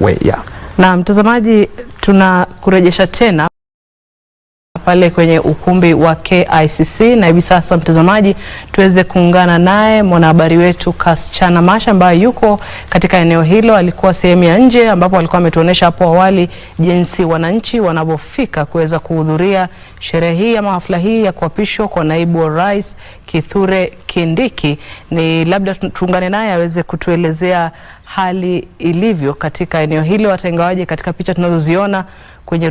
way. Yeah. Na mtazamaji, tunakurejesha tena pale kwenye ukumbi wa KICC, na hivi sasa mtazamaji tuweze kuungana naye mwanahabari wetu Kasichana Masha ambaye yuko katika eneo hilo. Alikuwa sehemu ya nje ambapo alikuwa ametuonesha hapo awali jinsi wananchi wanavyofika kuweza kuhudhuria sherehe hii ama hafla hii ya kuapishwa kwa naibu wa rais Kithure Kindiki. Ni labda tuungane naye aweze kutuelezea hali ilivyo katika eneo hilo, hata ingawaje katika picha tunazoziona kwenye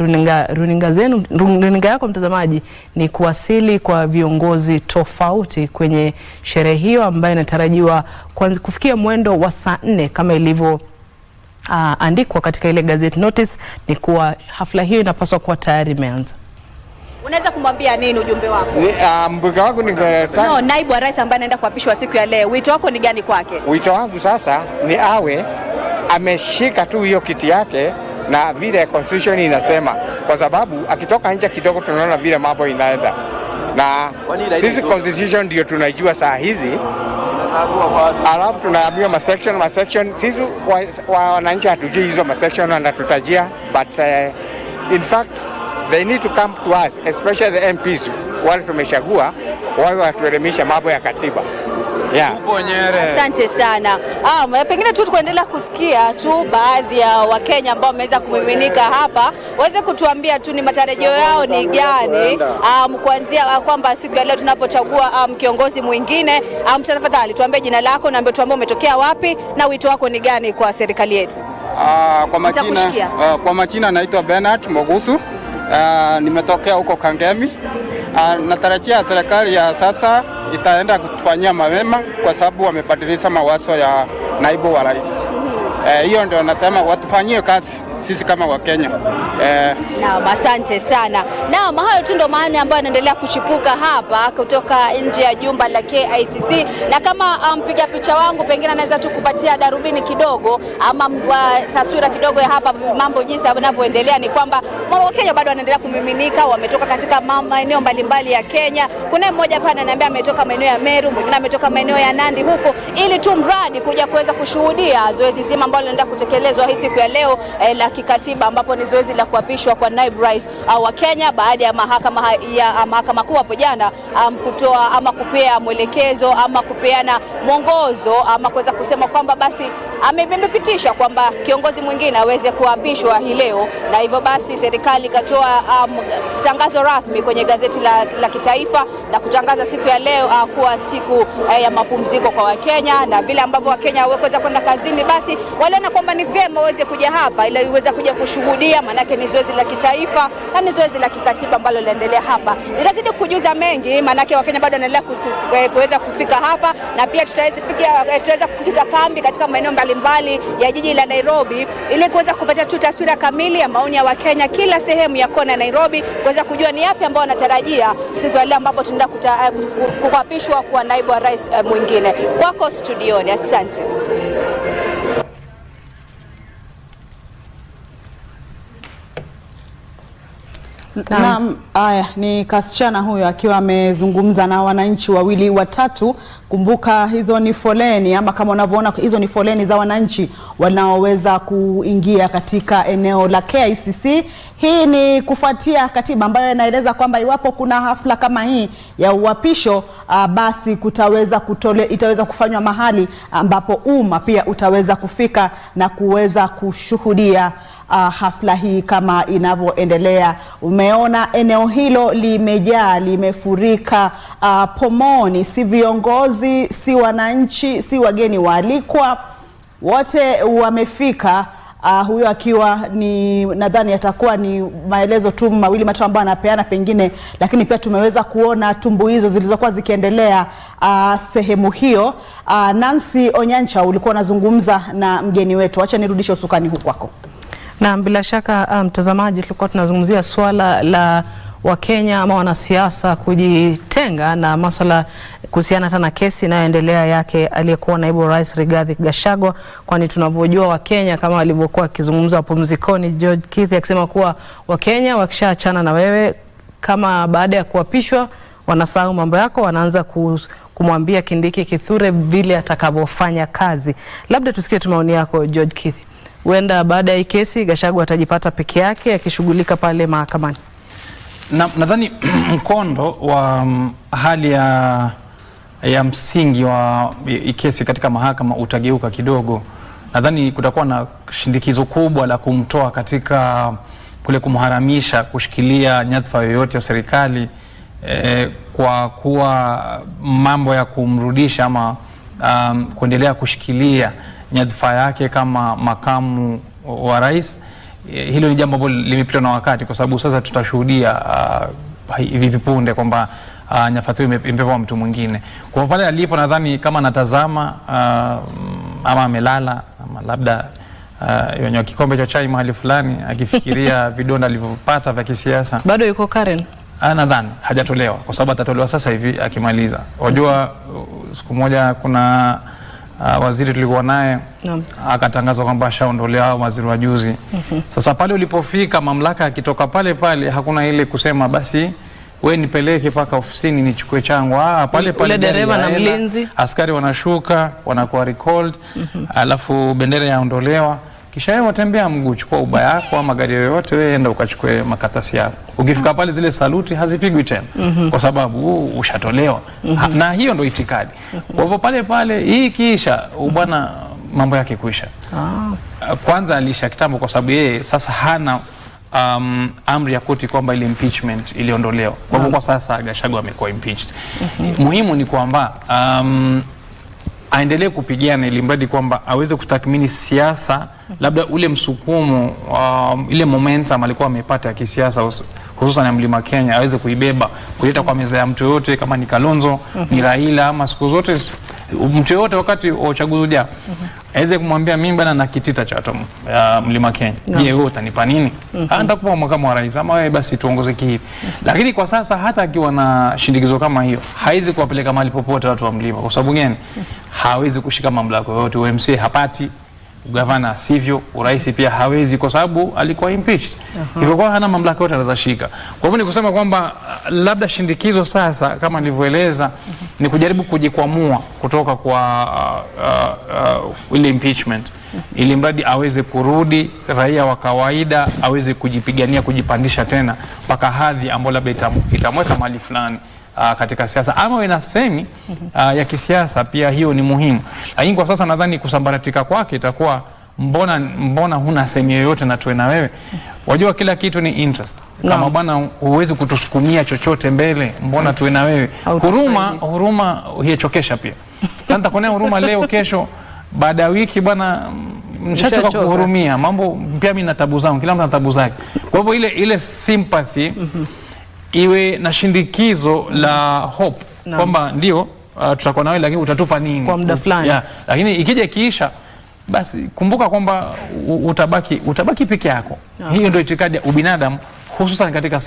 runinga yako mtazamaji ni kuwasili kwa viongozi tofauti kwenye sherehe hiyo ambayo inatarajiwa kufikia mwendo wa saa 4 kama ilivyo andikwa katika ile gazette notice. Ni kuwa hafla hiyo inapaswa kuwa tayari imeanza. Unaweza kumwambia nini ujumbe wako? Mbuga wangu ni naibu wa rais ambaye anaenda kuapishwa siku ya leo. Wito wako ni gani kwake? Wito wangu sasa ni awe ameshika tu hiyo kiti yake na vile constitution inasema, kwa sababu akitoka nje kidogo tunaona vile mambo inaenda, na sisi constitution ndio tunajua saa hizi, alafu tunaambiwa masection. Sisi wananchi hatujui hizo masection na tutajia, but in fact they need to come to us, especially the MPs wale tumechagua, wao watuelimisha mambo ya katiba. Yeah. Asante sana. Pengine tu tuendelea kusikia tu baadhi ya Wakenya ambao wameweza kumiminika hapa, waweze kutuambia tu ni matarajio yao ni gani kuanzia kwamba siku ya leo tunapochagua kiongozi mwingine. Tafadhali tuambie jina lako na tuambie umetokea wapi na wito wako ni gani kwa serikali yetu. Kwa majina naitwa Bernard Mogusu. Nimetokea huko Kangemi. Natarajia serikali ya sasa itaenda kutufanyia mema kwa sababu wamebadilisha mawazo ya naibu wa rais. Hiyo ndio nasema watufanyie kazi sisi kama Wakenya. Naam, asante sana. Naam, hayo tu ndio maana ambayo yanaendelea kuchipuka hapa kutoka nje ya jumba la KICC, na kama mpiga picha wangu pengine anaweza tu kupatia darubini kidogo ama taswira kidogo ya hapa mambo jinsi yanavyoendelea, ni kwamba Wakenya bado wanaendelea kumiminika, wametoka katika maeneo mbalimbali ya Kenya. Kuna mmoja hapa ananiambia ametoka maeneo ya Meru, mwingine ametoka maeneo ya Nandi huko, ili tu mradi kuja kuweza kushuhudia zoezi zima ambalo linaenda kutekelezwa hii siku ya leo la kikatiba, ambapo ni zoezi la kuapishwa kwa naibu rais wa Kenya baada ya mahakama kuu hapo jana kutoa ama kupea mwelekezo ama kupeana mwongozo ama kuweza kusema kwamba basi amepitisha kwamba kiongozi mwingine aweze kuapishwa hii leo, na hivyo basi serikali ikatoa tangazo rasmi kwenye gazeti la kitaifa na kutangaza siku ya leo kuwa siku ya mapumziko kwa Wakenya, na vile ambavyo Wakenya waweza kwenda kazini basi waliona kwamba ni vyema waweze kuja hapa ili waweze kuja kushuhudia, manake ni zoezi la kitaifa na ni zoezi la kikatiba ambalo linaendelea hapa. Nitazidi kujuza mengi, manake Wakenya bado wanaendelea kuweza kufika hapa, na pia tutaweza kupiga kambi katika maeneo mbalimbali ya jiji la Nairobi ili kuweza kupata tu taswira kamili ya maoni ya Wakenya kila sehemu ya kona ya Nairobi, kuweza kujua ni yapi ambao wanatarajia siku ya leo ambapo tunaenda kuapishwa kwa naibu wa rais mwingine. Wako studioni, asante. Naam, ni Kasichana huyo akiwa amezungumza na wananchi wawili watatu. Kumbuka hizo ni foleni, ama kama unavyoona hizo ni foleni za wananchi wanaoweza kuingia katika eneo la KICC. Hii ni kufuatia katiba ambayo inaeleza kwamba iwapo kuna hafla kama hii ya uapisho basi itaweza kufanywa mahali ambapo umma pia utaweza kufika na kuweza kushuhudia hafla hii kama inavyoendelea. Umeona eneo hilo limejaa, limefurika pomoni, si viongozi, si wananchi, si wageni waalikwa, wote wamefika. Huyo akiwa ni nadhani atakuwa ni maelezo tu mawili matatu ambayo anapeana pengine, lakini pia tumeweza kuona tumbu hizo zilizokuwa zikiendelea sehemu hiyo. Nancy Onyancha, ulikuwa unazungumza na mgeni wetu, acha nirudishe usukani huko kwako. Na bila shaka mtazamaji, tulikuwa tunazungumzia swala la Wakenya ama wanasiasa kujitenga na masuala kuhusiana hata na kesi inayoendelea yake aliyekuwa naibu rais Rigathi Gachagua, kwani tunavyojua Wakenya kama walivyokuwa akizungumza mapumzikoni George Kithure akisema kuwa Wakenya wakishaachana na wewe kama baada ya kuapishwa wanasahau mambo yako, wanaanza kumwambia Kindiki Kithure vile atakavyofanya kazi. Labda tusikie maoni yako George Kithure. huenda baada ya kesi Gachagua atajipata peke yake akishughulika pale mahakamani. Nadhani mkondo wa hali ya msingi wa kesi katika mahakama utageuka kidogo. Nadhani kutakuwa na shindikizo kubwa la kumtoa katika kule kumharamisha kushikilia nyadhifa yoyote ya serikali, kwa kuwa mambo ya kumrudisha ama kuendelea kushikilia nyadhifa yake kama makamu wa rais, hilo ni jambo ambalo limepitwa na wakati, kwa sababu sasa tutashuhudia hivi punde kwamba nyadhifa hiyo imepewa mtu mwingine. Kwa pale alipo, nadhani kama anatazama ama amelala ama labda yenye kikombe cha chai mahali fulani akifikiria vidonda alivyopata vya kisiasa. Bado yuko Karen? Nadhani hajatolewa, kwa sababu atatolewa sasa hivi akimaliza. Wajua siku moja kuna waziri tulikuwa naye akatangaza kwamba ashaondolewa, waziri wa juzi. Sasa pale ulipofika mamlaka akitoka pale hakuna ile kusema basi wewe nipeleke paka ofisini nichukue changu. Pale dereva na mlinzi, askari wanashuka, wanakuwa recalled, alafu bendera yaondolewa, kisha wewe watembea mguu, chukua uba yako ama gari yoyote, wewe enda ukachukue makatasi yako. Ukifika pale zile saluti hazipigwi tena, kwa sababu ushatolewa. Na hiyo ndio itikadi. Kwa hivyo pale hii kisha bwana mambo yake kuisha. Kwanza alisha kitambo, kwa sababu yeye sasa hana amri ya koti kwamba ile impeachment iliondolewa. Kwa hivyo kwa sasa Gachagua amekuwa impeached. Muhimu ni kwamba aendelee kupigana ili mradi kwamba aweze kutathmini siasa, labda ule msukumo, ile momentum alikuwa amepata ya kisiasa hususan ya Mlima Kenya, aweze kuibeba kuleta kwa meza ya mtu yote, kama ni Kalonzo, ni Raila, ama siku zote mtu yote wakati wa uchaguzi ujao, aweze kumwambia mimi bana na kitita cha watu ya Mlima Kenya. Je, wewe utanipa nini? Nitakupa makamu wa rais, ama wewe basi tuongoze kihivi. Lakini kwa sasa hata akiwa na shindikizo kama hiyo, haizi kuwapeleka mahali popote watu wa Mlima. Kwa sababu gani? Hawezi kushika mamlaka yote. UMC hapati, ugavana sivyo, urais pia hawezi, kwa sababu alikuwa impeached. Hivyo kwa hana mamlaka yote anaweza shika. Kwa hivyo ni kusema kwamba labda shindikizo sasa, kama nilivyoeleza, ni kujaribu kujikwamua kutoka kwa ile impeachment, ili mradi aweze kurudi raia wa kawaida, aweze kujipigania, kujipandisha tena mpaka hadhi ambayo labda itamweka mahali fulani katika siasa, ama wenasemi ya kisiasa. Pia hiyo ni muhimu. Lakini kwa sasa nadhani kusambaratika kwake itakuwa mbona huna sehemu yoyote na tuwe na wewe. Wajua kila kitu ni interest. Kama bwana huwezi kutusukumia chochote mbele, mbona tuwe na wewe. Huruma hiechokesha pia. Sasa nitakuonea huruma leo, kesho baada ya wiki bwana mshachoka kuhurumia. Mambo pia mimi na tabu zangu, kila mtu ana tabu zake. Kwa hivyo ile sympathy iwe na shindikizo la hope kwamba ndio tutakuwa nawe, lakini utatupa nini kwa muda fulani. Lakini ikija kiisha, basi kumbuka kwamba utabaki peke yako. Hiyo ndio itikadi ya ubinadamu, hususan katika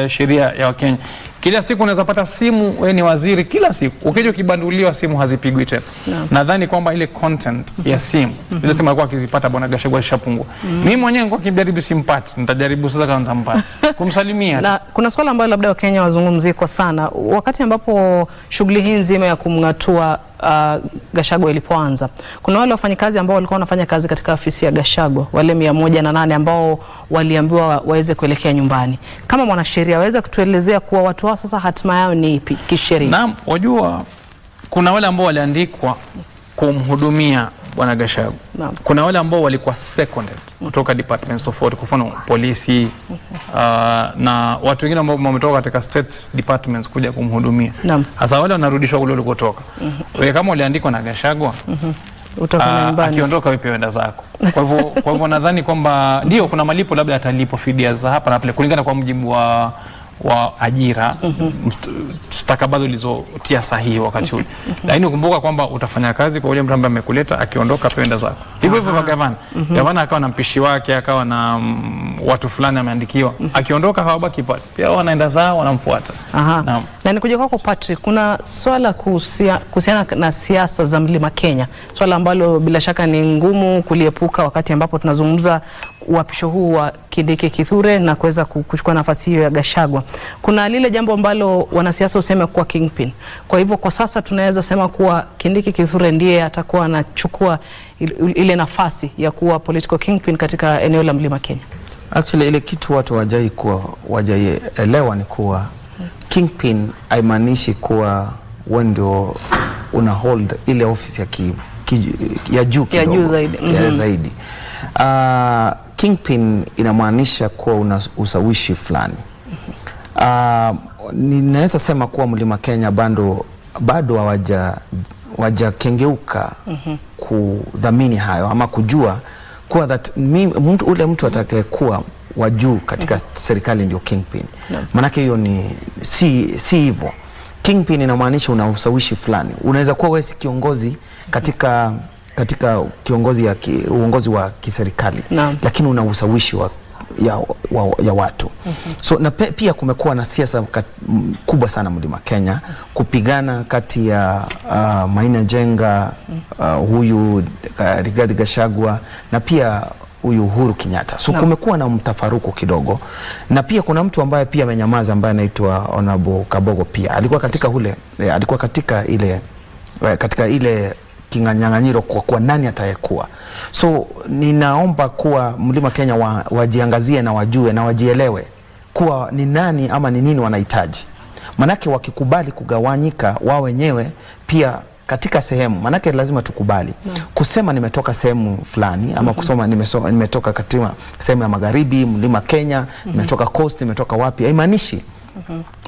sheria ya Wakenya. Kila siku unaweza pata simu, wewe ni waziri, kila siku ukija ukibanduliwa simu hazipigwi tena. Nadhani kwamba ile content ya simu ile simu alikuwa akizipata bwana Gachagua ishapungua. Mimi mwenyewe nilikuwa nikijaribu simpati, nitajaribu sasa kama nitampata kumsalimia. Na kuna swala ambalo labda Wakenya wazungumzie kwa sana, wakati ambapo shughuli hii nzima ya kumngatua Gachagua ilipoanza, kuna wale wafanyikazi ambao walikuwa wanafanya kazi katika ofisi ya Gachagua, wale 108 ambao waliambiwa waweze kuelekea nyumbani. Kama mwanasheria waweza kutuelezea kuwa watu hao sasa hatima yao ni ipi kisheria? Naam, wajua kuna wale ambao waliandikwa kumhudumia bwana Gachagua. Kuna wale ambao walikuwa seconded kutoka departments tofauti, kwa mfano polisi, na watu wengine ambao wametoka katika state departments kuja kumhudumia. Sasa wale wanarudishwa kule walikotoka. Wewe kama uliandikwa na Gachagua, utakwenda nyumbani, akiondoka wewe wenda zako. Kwa hivyo nadhani kwamba ndio kuna malipo labda atalipo fidia za hapa na pale kulingana kwa mujibu wa ajira stakabadhi ulizotia sahihi wakati ule. Lakini kumbuka kwamba utafanya kazi kwa ule mtu ambaye amekuleta, akiondoka penda zako. Hivyo kwa gavana. Gavana akawa na mpishi wake, akawa na watu fulani ameandikiwa. Akiondoka hawabaki pale. Pia wanaenda zao, wanamfuata. Na nikuja kwako Patrick, kuna swala kuhusiana na siasa za Mlima Kenya. Swala ambalo bila shaka ni ngumu kuliepuka wakati ambapo tunazungumza uapisho huu wa Kindiki Kithure na kuweza kuchukua nafasi hiyo ya Gachagua, kuna lile jambo ambalo wanasiasa useme kuwa kingpin. Kwa hivyo kwa sasa tunaweza sema kuwa Kindiki Kithure ndiye atakuwa anachukua ile nafasi ya kuwa political kingpin katika eneo la Mlima Kenya. Actually ile kitu watu wajaielewa ni kuwa kingpin haimaanishi kuwa wewe ndio una hold ile ofisi ya juu kidogo zaidi. Kingpin inamaanisha kuwa una usawishi fulani. Ninaweza sema kuwa Mlima Kenya bado hawajakengeuka kudhamini hayo ama kujua kuwa that ule mtu atakayekuwa wa juu katika serikali ndio kingpin. Manake hiyo si hivyo. Kingpin inamaanisha una usawishi fulani. Unaweza kuwa wewe si kiongozi katika uongozi wa kiserikali, lakini una usawishi ya watu. So na pia kumekuwa na siasa kubwa sana Mlima Kenya kupigana kati ya Maina Njenga, huyu Rigathi Gachagua na pia huyu Uhuru Kenyatta. So kumekuwa na mtafaruku kidogo, na pia kuna mtu ambaye pia amenyamaza ambaye anaitwa Honorable Kabogo. Pia alikuwa katika ile kinyang'anyiro kwa nani atayekuwa. So ninaomba kuwa Mlima Kenya wajiangazie na wajue na wajielewe kuwa ni nani ama ni nini wanahitaji. Manake wakikubali kugawanyika wao wenyewe pia katika sehemu, manake lazima tukubali kusema nimetoka sehemu fulani ama kusoma nimetoka katika sehemu ya magharibi Mlima Kenya, nimetoka coast, nimetoka wapi, haimaanishi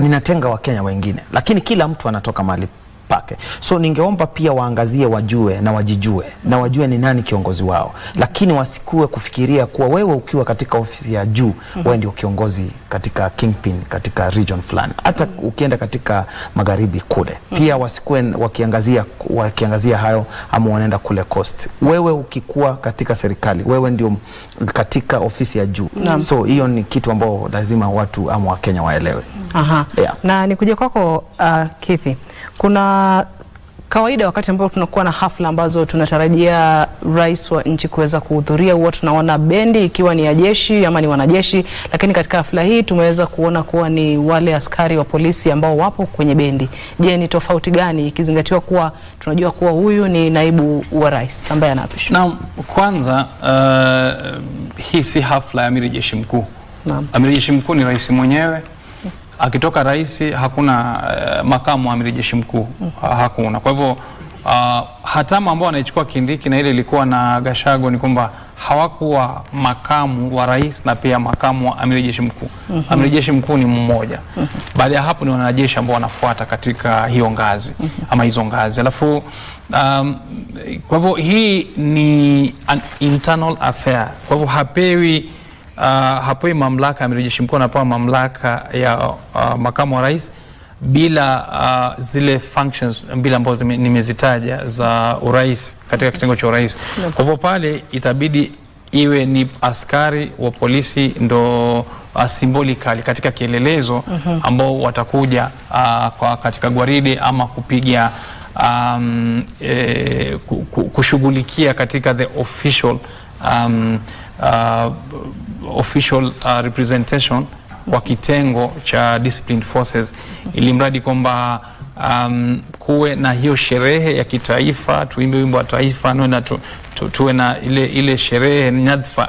ninatenga wa Kenya wengine, lakini kila mtu anatoka mahali pake. So ningeomba pia waangazie, wajue na wajijue na wajue ni nani kiongozi wao, lakini wasikue kufikiria kuwa wewe ukiwa katika ofisi ya juu wewe ndio kiongozi katika kingpin katika region fulani. Hata ukienda katika magharibi kule pia wasikue wakiangazia hayo ama wanaenda kule coast. Wewe ukikuwa katika serikali wewe ndio katika ofisi ya juu. So hiyo ni kitu ambao lazima watu ama Wakenya waelewe. Na nikuje kwako Kithy, kuna kawaida wakati ambapo tunakuwa na hafla ambazo tunatarajia rais wa nchi kuweza kuhudhuria, huwa tunaona bendi ikiwa ni ya jeshi ama ni wanajeshi, lakini katika hafla hii tumeweza kuona kuwa ni wale askari wa polisi ambao wapo kwenye bendi. Je, ni tofauti gani ikizingatiwa kuwa tunajua kuwa huyu ni naibu wa rais ambaye anaapishwa? Na kwanza hii si hafla ya amiri jeshi mkuu. Amiri jeshi mkuu ni rais mwenyewe. Akitoka rais hakuna makamu wa amiri jeshi mkuu, hakuna. Kwa hivyo hatamu ambao anaichukua Kindiki na ile ilikuwa na Gachagua ni kwamba hawakuwa makamu wa rais na pia makamu wa amiri jeshi mkuu. Amiri jeshi mkuu ni mmoja. Baada ya hapo ni wanajeshi ambao wanafuata katika hiyo ngazi ama hizo ngazi. Alafu kwa hivyo hii ni an internal affair. Kwa hivyo hapewi mamlaka amiri jeshi mkuu, anapewa mamlaka ya makamu wa rais bila zile functions mbili ambazo nimezitaja za urais katika kitengo cha urais. Kwa hivyo pale itabidi iwe ni askari wa polisi ndo symbolically katika kielelezo ambao watakuja katika gwaride ama kupiga kushughulikia katika the official representation wa kitengo cha disciplined forces, ili mradi kwamba kuwe na hiyo sherehe ya kitaifa, tuimbe wimbo wa taifa na tuwe na ile sherehe nyadhifa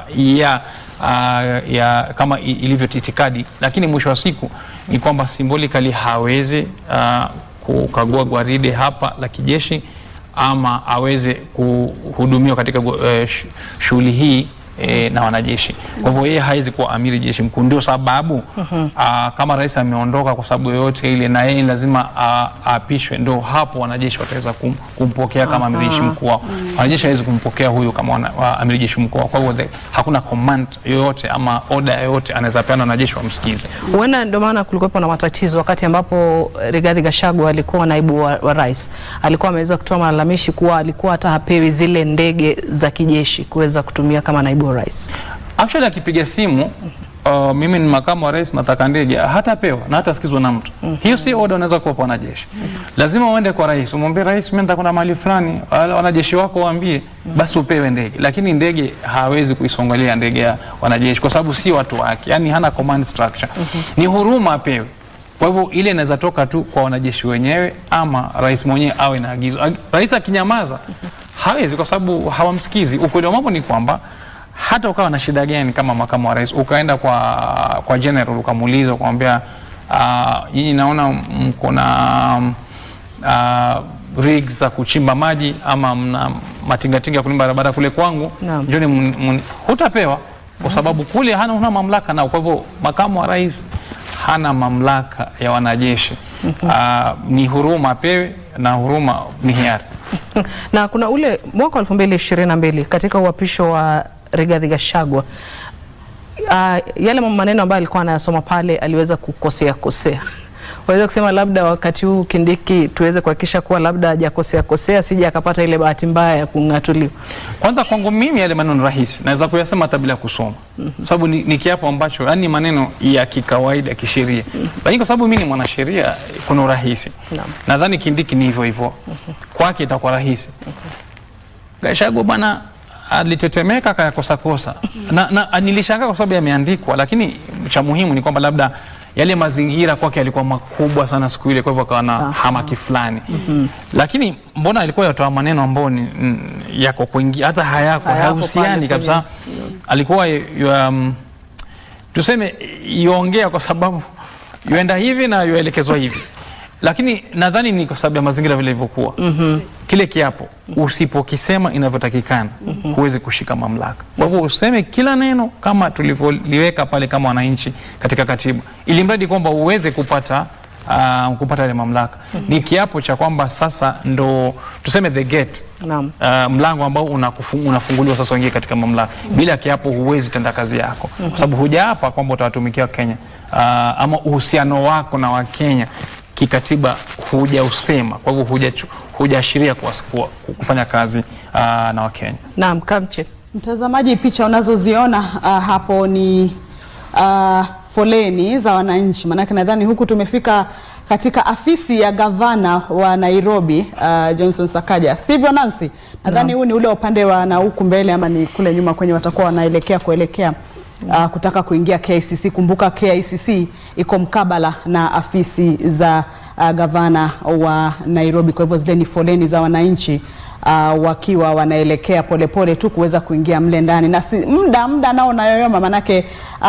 ya kama ilivyo itikadi, lakini mwisho wa siku ni kwamba symbolically hawezi kukagua gwaride hapa la kijeshi ama aweze kuhudumiwa katika shughuli hii na wanajeshi. Kwa hivyo yeye haizi kuwa amiri jeshi mkuu. Ndio sababu kama rais ameondoka kwa sababu yoyote ile na yeye lazima aapishwe, ndio hapo wanajeshi wataweza kumpokea kama amiri jeshi mkuu wao. Wanajeshi hawezi kumpokea huyu kama amiri jeshi mkuu wao. Kwa hivyo hakuna command yoyote ama order yoyote anaweza peana wanajeshi wamsikize. Huenda ndio maana kulikuwa na matatizo wakati ambapo Rigathi Gachagua alikuwa naibu wa rais. Alikuwa ameweza kutoa malalamishi kuwa alikuwa hata hapewi zile ndege za kijeshi kuweza kutumia kama naibu wa rais. Actually akipiga simu mimi ni makamu wa rais nataka ndege, hatapewa na hatasikizwa na mtu. Hiyo si order unaweza kuwapa wanajeshi. Lazima uende kwa rais, umwambie rais, mimi nataka mahali fulani, wanajeshi wako waambie, basi upewe ndege. Lakini ndege hawezi kuisongelea ndege ya wanajeshi kwa sababu si watu wake, yani hana command structure. Ni huruma apewe. Kwa hivyo ile inaweza toka tu kwa wanajeshi wenyewe ama rais mwenyewe awe na agizo. Rais akinyamaza hawezi kwa sababu hawamsikizi. Ukweli wa mambo ni kwamba hata ukawa na shida gani kama makamu wa rais, ukaenda kwa general ukamuuliza, ukamwambia nyinyi naona mko na rigs za kuchimba maji ama mna matingatinga kulimba barabara kule kwangu, njoni, hutapewa kwa sababu kule huna mamlaka nao. Kwa hivyo makamu wa rais hana mamlaka ya wanajeshi. Ni huruma apewe, na huruma ni hiari. Na kuna ule mwaka 2022 katika uapisho wa Rigathi Gachagua, yale maneno ambayo alikuwa anayasoma pale aliweza kukosea. Waweza kusema labda wakati huu Kindiki tuweze kuhakikisha kuwa labda hajakosea sije akapata ile bahati mbaya ya kung'atuliwa. Kwanza kwangu mimi yale maneno rahisi naweza kuyasema hata bila kusoma. Sababu ni kiapo ambacho yani maneno ya kikawaida kisheria. Lakini kwa sababu mimi ni mwanasheria kuna urahisi. Nadhani Kindiki ni hivyo hivyo. Kwake itakuwa rahisi. Gachagua bwana alitetemeka akayakosa. Na nilishangaa kwa sababu yameandikwa, lakini cha muhimu ni kwamba labda yale mazingira kwake yalikuwa makubwa sana siku ile, kwa hivyo akawa na hamaki fulani. Lakini mbona alikuwa yatoa maneno ambayo yako kuingia hata hayahusiani kabisa. Alikuwa tuseme yuongea kwa sababu yuenda hivi na yuelekezwa hivi. Lakini nadhani ni kwa sababu ya mazingira vile ilivyokuwa. Kile kiapo usipokisema inavyotakikana huwezi kushika mamlaka. Kwa hivyo useme kila neno kama tulivyoliweka pale kama wananchi katika katiba, ili mradi kwamba uweze kupata ile mamlaka. Ni kiapo cha kwamba sasa ndo tuseme the gate, mlango ambao unafunguliwa sasa uingie katika mamlaka. Bila kiapo huwezi tenda kazi yako, kwa sababu hujaapa kwamba utawatumikia Kenya, ama uhusiano wako na Wakenya kikatiba hujausema. Kwa hivyo hujaashiria kufanya kazi na Wakenya. Naam, Kamche. Mtazamaji, picha unazoziona hapo ni foleni za wananchi. Maanake nadhani huku tumefika katika afisi ya gavana wa Nairobi, Johnson Sakaja. Sivyo Nancy? Nadhani huu ni ule upande wa na huku mbele ama ni kule nyuma kwenye watakuwa wanaelekea kutaka kuingia KICC. Kumbuka KICC iko mkabala na afisi za gavana wa Nairobi. Kwa hivyo zile ni foleni za wananchi wakiwa wanaelekea polepole tu kuweza kuingia mle ndani. Na muda nao nayoyoma, manake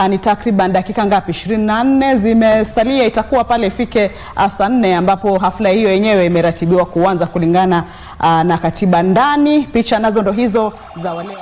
ni takriban dakika ngapi? 24 zimesalia. Itakuwa pale ifike saa 4 ambapo hafla hiyo yenyewe imeratibiwa kuanza kulingana na katiba ndani. Picha nazo ndo hizo za wale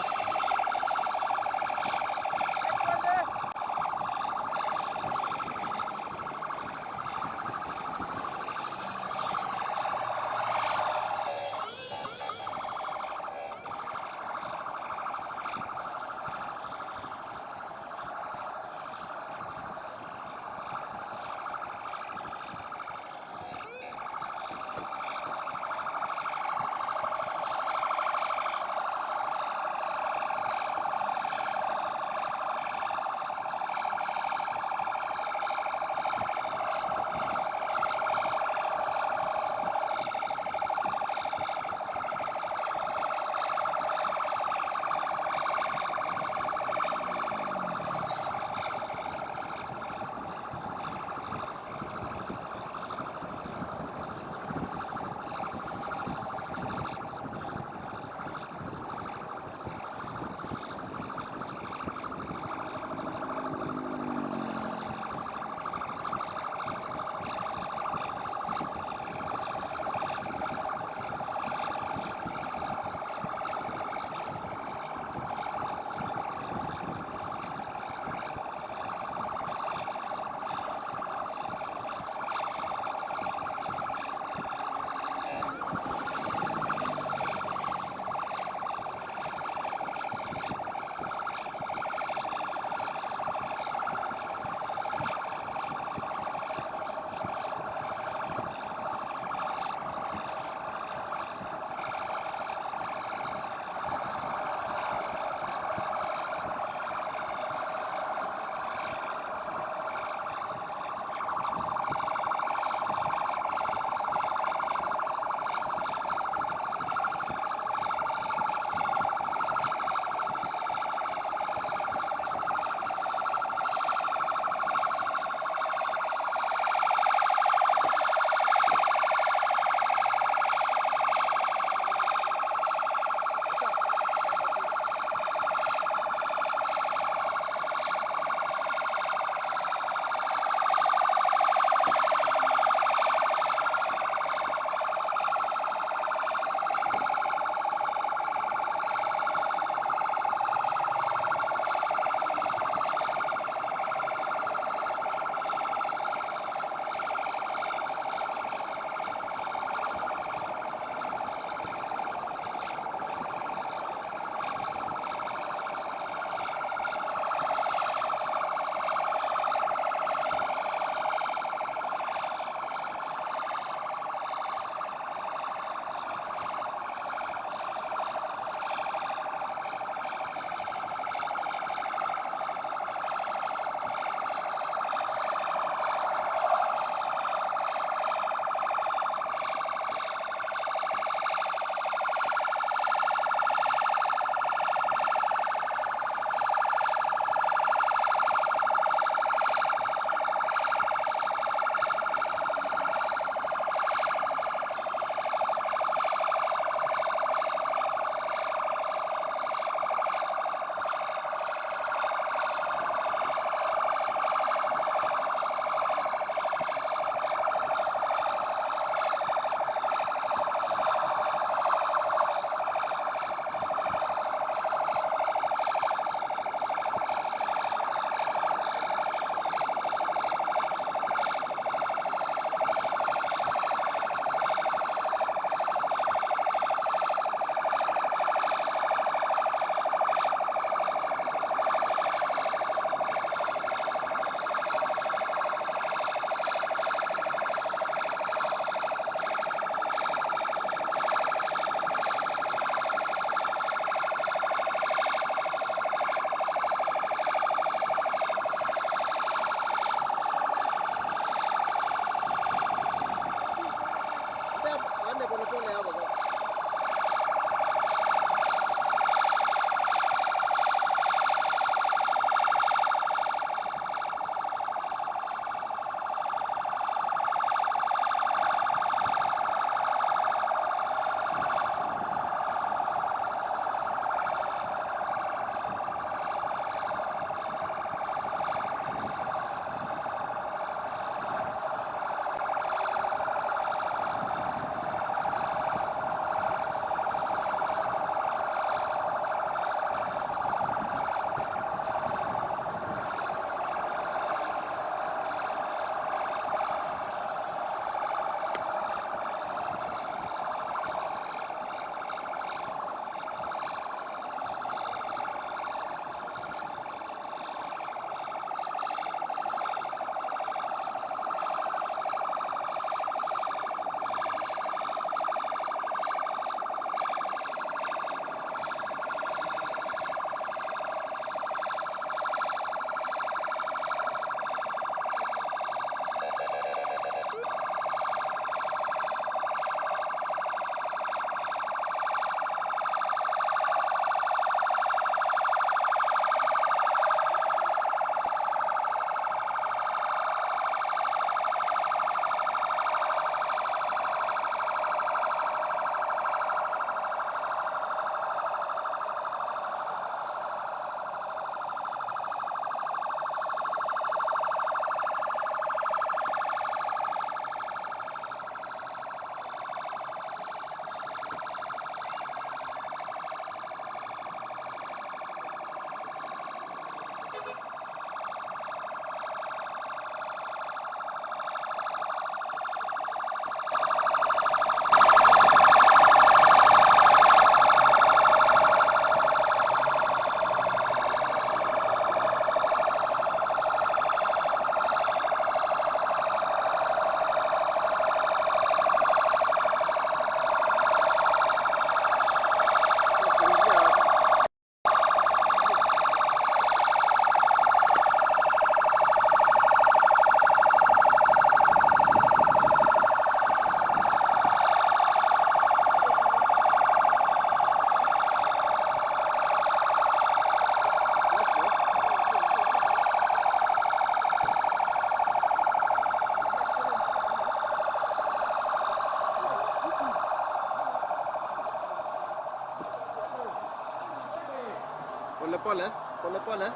Pole pole, pole pole.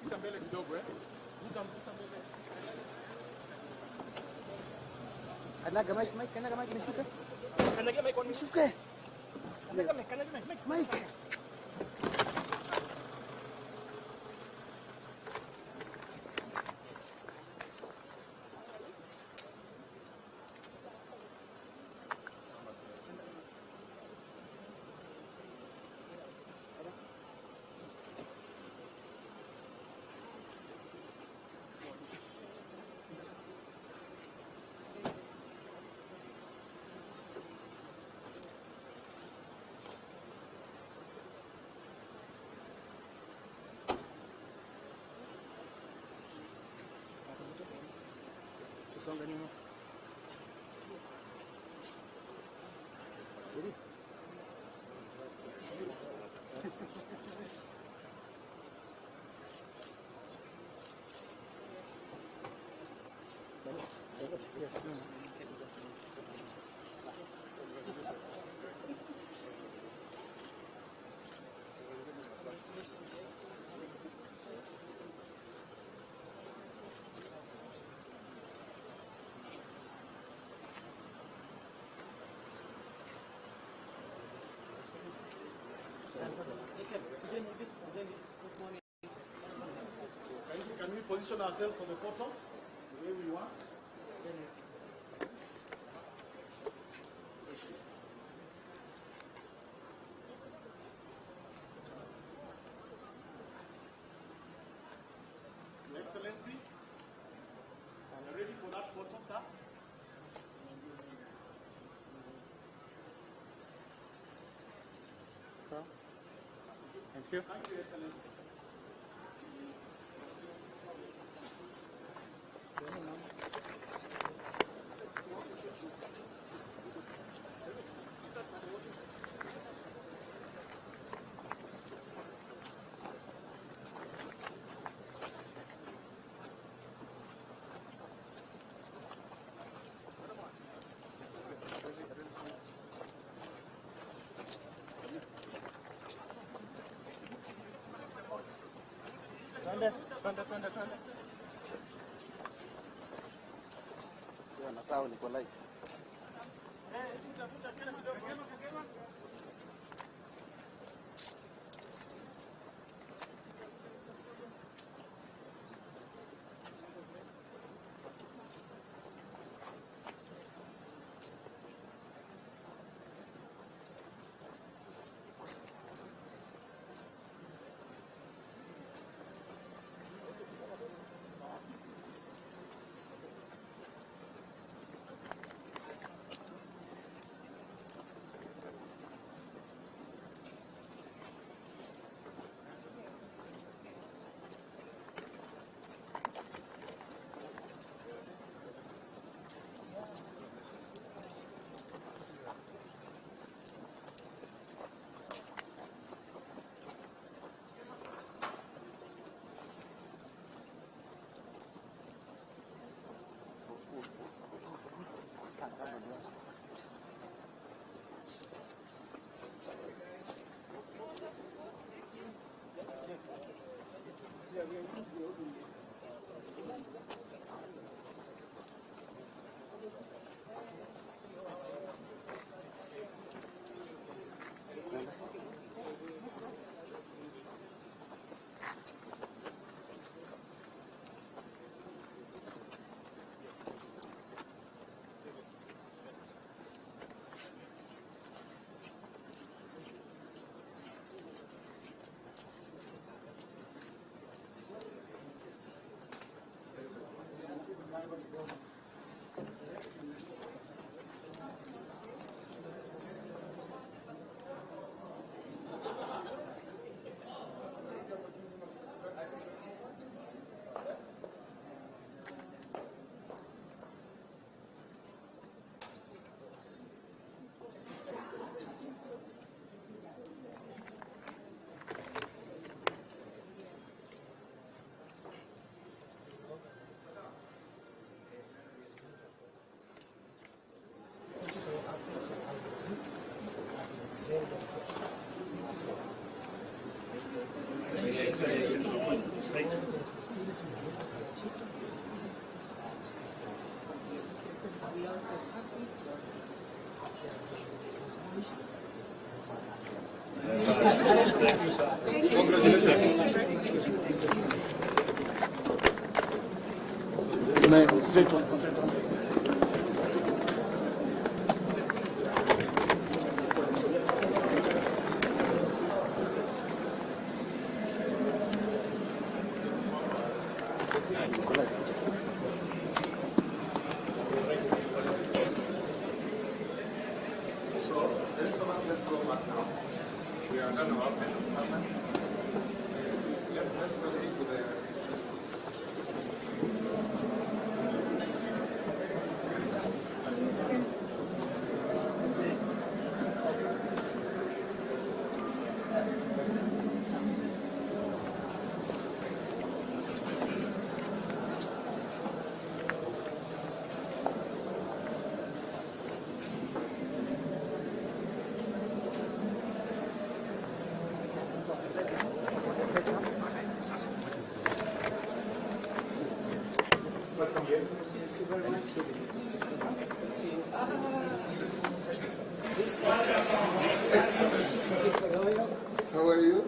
Vuta mbele kidogo Vuta mbele. Kanyaga mic nishuke. Kanyaga mic nishuke. Kanyaga mic. Songa nyuma. Can we position ourselves for the photo the way we want? Your Excellency, are you ready for that photo, sir? Sir. Thank you. Thank you, Excellency. Twende. Ndio na sawa niko live. straight on. How are you?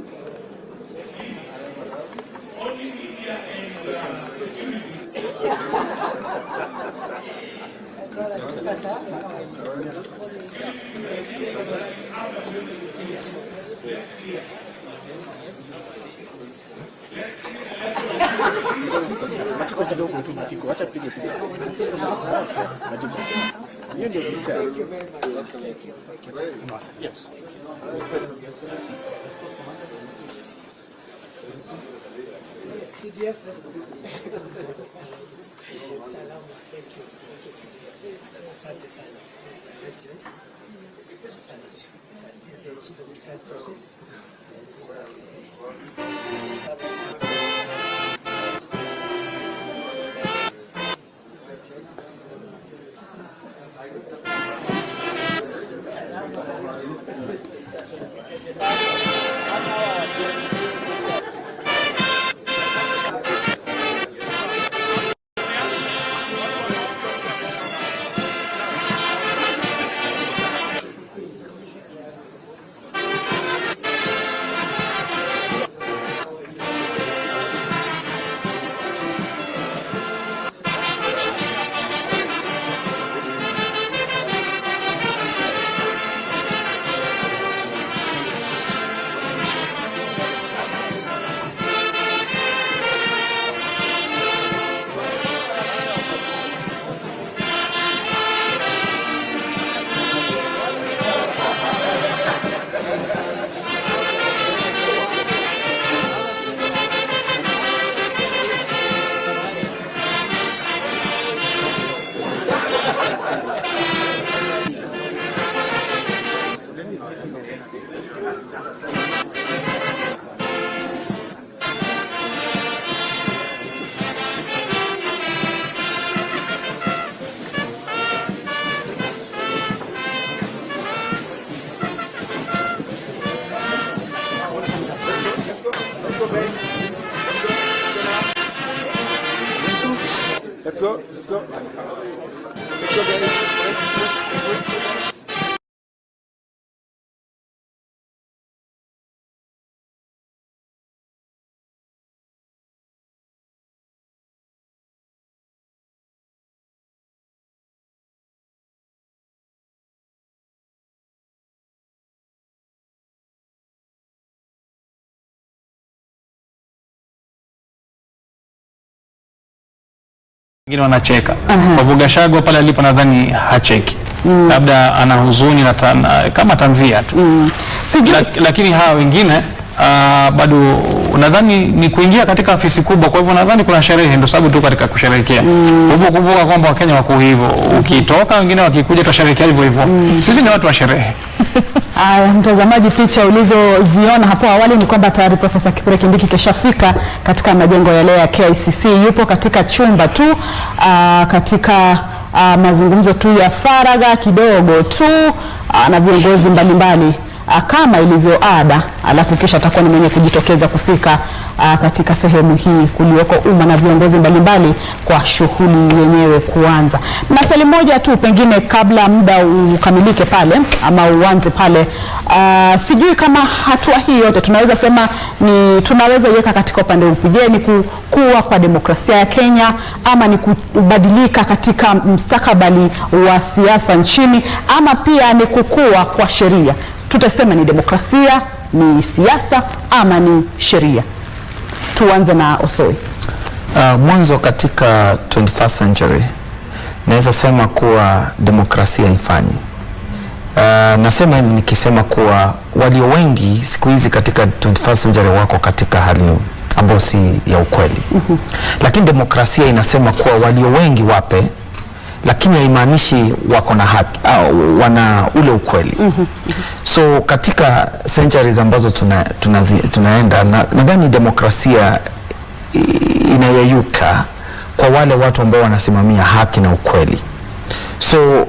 Yes. CDF. Asante sana. This is the Chief of Defense Forces. Let's go. Let's go. Let's go, guys. Wengine wanacheka. Kwa Gachagua pale alipo nadhani hacheki. Labda ana huzuni na kama tanzia tu. Lakini hawa wengine bado nadhani ni kuingia katika afisi kubwa, kwa hivyo nadhani kuna sherehe, ndio sababu tu katika kusherehekea. Kwa hivyo kumbuka kwamba Wakenya wako hivyo. Ukitoka wengine wakikuja tutasherehekea hivyo hivyo. Sisi ni watu wa sherehe. Mtazamaji, picha ulizoziona hapo awali ni kwamba tayari Profesa Kithure Kindiki keshafika katika majengo yale ya KICC. Yupo katika chumba tu katika mazungumzo tu ya faragha kidogo tu na viongozi mbalimbali kama ilivyo ada, alafu kisha atakuwa ni mwenye kujitokeza kufika katika sehemu hii kulioko umma na viongozi mbalimbali kwa shughuli yenyewe kuanza. Na swali moja tu pengine kabla muda ukamilike pale ama uanze pale, sijui kama hatua hii yote tunaweza sema ni tunaweza iweka katika upande upi? Je, ni kukua kwa demokrasia ya Kenya ama ni kubadilika katika mustakabali wa siasa nchini ama pia ni kukua kwa sheria? Tutasema ni demokrasia, ni siasa ama ni sheria? Tuanze na Osoi. Mwanzo katika 21st century naweza sema kuwa demokrasia haifanyi. Nasema nikisema kuwa walio wengi siku hizi katika 21st century wako katika hali ambayo si ya ukweli. Lakini demokrasia inasema kuwa walio wengi wape, lakini haimaanishi wako na haki au wana ule ukweli. So katika centuries ambazo tunaenda nadhani demokrasia inayeyuka kwa wale watu ambao wanasimamia haki na ukweli. So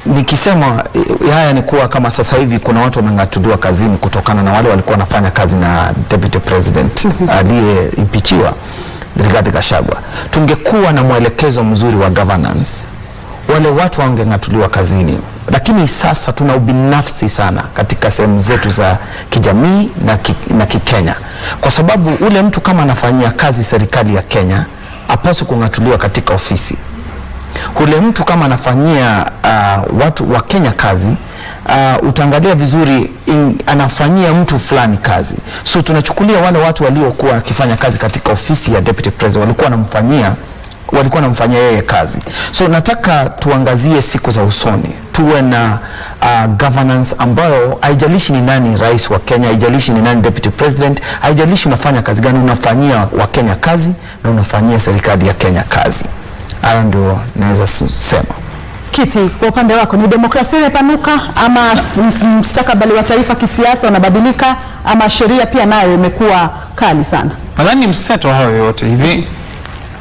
nikisema haya ni kuwa kama sasa hivi kuna watu wameng'atuliwa kazini kutokana na wale walikuwa wanafanya kazi na Deputy President aliyeimpichiwa Rigathi Gachagua. Tungekuwa na mwelekezo mzuri wa governance, wale watu wangeng'atuliwa kazini. Lakini sasa tuna ubinafsi sana katika sehemu zetu za kijamii na kikenya, kwa sababu ule mtu kama anafanyia kazi serikali ya Kenya hapaswi kung'atuliwa katika ofisi. Ule mtu kama anafanyia watu wa Kenya kazi, utaangalia vizuri anafanyia mtu fulani kazi. So tunachukulia wale watu waliokuwa wakifanya kazi katika ofisi ya Deputy President walikuwa wanamfanyia yeye kazi. So nataka tuangazie siku za usoni, tuwe na governance ambayo haijalishi ni nani rais wa Kenya, haijalishi ni nani Deputy President, haijalishi unafanya kazi gani, unafanyia wa Kenya kazi na unafanyia serikali ya Kenya kazi. Hayo ndio naweza sema. Kithure, kwa upande wako ni demokrasia imepanuka ama mustakabali wa taifa kisiasa unabadilika ama sheria pia nayo imekuwa kali sana? Nadhani mseto hayo yote hivi.